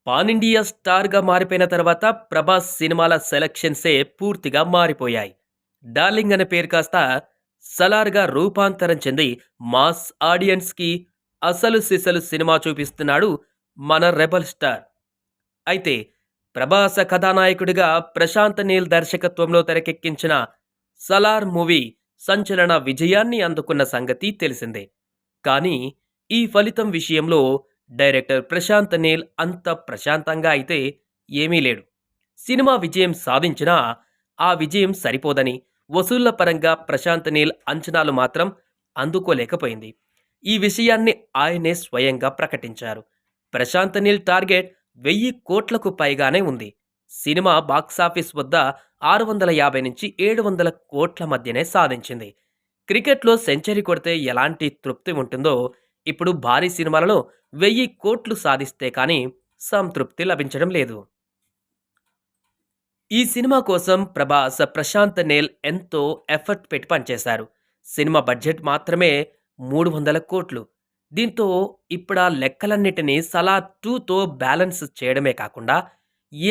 Pan India స్టార్‌గా మారిపోయిన తర్వాత 'ప్రభాస్' సినిమాల సెలక్షన్సే పూర్తిగా మారిపోయాయి. 'డార్లింగ్' అనే పేరు కాస్త 'సలార్‌గా రూపాంతరం చెంది మాస్ ఆడియన్స్‌కి అసలు సిసలు సినిమా చూపిస్తున్నాడు మన 'రెబెల్ స్టార్'. అయితే 'ప్రభాస్' కథానాయకుడిగా ప్రశాంత్ నీల్ దర్శకత్వంలో తెరకెక్కించిన 'సలార్' మూవీ సంచలన విజయాన్ని అందుకున్న సంగతి తెలిసిందే. కానీ ఈ ఫలితం విషయంలో డైరెక్టర్ ప్రశాంత్ నీల్ అంత ప్రశాంతంగా అయితే ఏమీ లేడు. సినిమా విజయం సాధించినా ఆ విజయం సరిపోదని వసూళ్ల పరంగా ప్రశాంత్ నీల్ అంచనాలు మాత్రం అందుకోలేకపోయింది. ఈ విషయాన్ని ఆయనే స్వయంగా ప్రకటించారు. ప్రశాంత్ నీల్ టార్గెట్ 1000 కోట్లకు పైగానే ఉంది. సినిమా బాక్సాఫీస్ వద్ద 650 నుంచి 700 కోట్ల మధ్యనే సాధించింది. క్రికెట్‌లో సెంచరీ కొడితే ఎలాంటి తృప్తి ఉంటుందో, ఇప్పుడు భారీ సినిమాలలో 1000 కోట్లు సాధిస్తే కానీ సంతృప్తి లభించడం లేదు. ఈ సినిమా కోసం ప్రభాస్, ప్రశాంత్ నీల్ ఎంతో ఎఫర్ట్ పెట్టి పనిచేశారు. సినిమా బడ్జెట్ మాత్రమే 300 కోట్లు. దీంతో ఇప్పుడా లెక్కలన్నిటినీ 'సలార్ 2'తో బ్యాలెన్స్ చేయడమే కాకుండా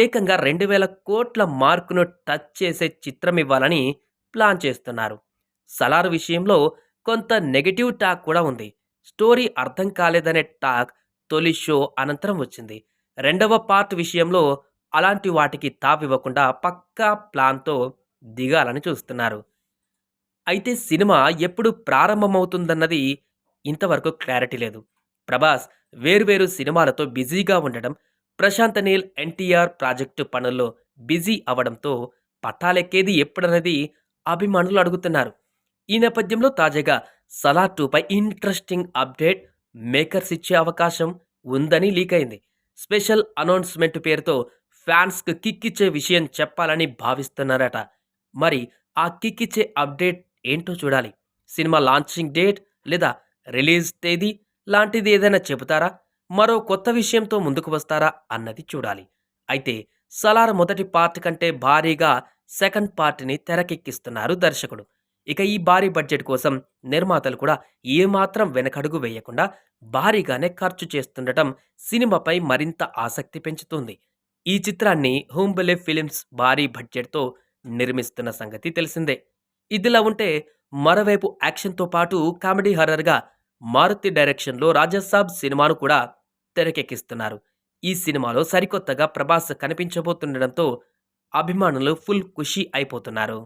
ఏకంగా 2000 కోట్ల మార్కును టచ్ చేసే చిత్రమివ్వాలని ప్లాన్ చేస్తున్నారు. 'సలార్' విషయంలో కొంత నెగెటివ్ టాక్ కూడా ఉంది. స్టోరీ అర్థం కాలేదనే టాక్ తొలి షో అనంతరం వచ్చింది. రెండవ పార్ట్ విషయంలో అలాంటి వాటికి తావివ్వకుండా పక్కా ప్లాన్‌తో దిగాలని చూస్తున్నారు. అయితే సినిమా ఎప్పుడు ప్రారంభమవుతుందన్నది ఇంతవరకు క్లారిటీ లేదు. ప్రభాస్ వేర్వేరు సినిమాలతో బిజీగా ఉండడం, ప్రశాంత్ నీల్ ఎన్టీఆర్ ప్రాజెక్టు పనుల్లో బిజీ అవ్వడంతో పట్టాలెక్కేది ఎప్పుడన్నది అభిమానులు అడుగుతున్నారు. ఈ నేపథ్యంలో తాజాగా 'సలార్ 2' పై ఇంట్రెస్టింగ్ అప్డేట్ మేకర్స్ ఇచ్చే అవకాశం ఉందని లీక్ అయింది. స్పెషల్ అనౌన్స్‌మెంట్ పేరుతో ఫ్యాన్స్‌కు కిక్కిచ్చే విషయం చెప్పాలని భావిస్తున్నారట. మరి ఆ కిక్కిచ్చే అప్డేట్ ఏంటో చూడాలి. సినిమా లాంచింగ్ డేట్ లేదా రిలీజ్ తేదీ లాంటిది ఏదైనా చెబుతారా? మరో కొత్త విషయంతో ముందుకు వస్తారా అన్నది చూడాలి. అయితే 'సలార్' మొదటి పార్ట్ కంటే భారీగా సెకండ్ పార్ట్‌ని తెరకెక్కిస్తున్నారు దర్శకుడు. ఇక ఈ భారీ బడ్జెట్ కోసం నిర్మాతలు కూడా ఏమాత్రం వెనకడుగు వేయకుండా భారీగానే ఖర్చు చేస్తుండటం సినిమాపై మరింత ఆసక్తి పెంచుతుంది. ఈ చిత్రాన్ని హుంబలే ఫిలిమ్స్ భారీ బడ్జెట్‌తో నిర్మిస్తున్న సంగతి తెలిసిందే. ఇదిలా ఉంటే మరోవైపు యాక్షన్‌తో పాటు కామెడీ హర్రర్‌గా మారుతి డైరెక్షన్‌లో 'రాజాసాబ్' సినిమాను కూడా తెరకెక్కిస్తున్నారు. ఈ సినిమాలో సరికొత్తగా ప్రభాస్ కనిపించబోతుండడంతో అభిమానులు ఫుల్ ఖుషి అయిపోతున్నారు.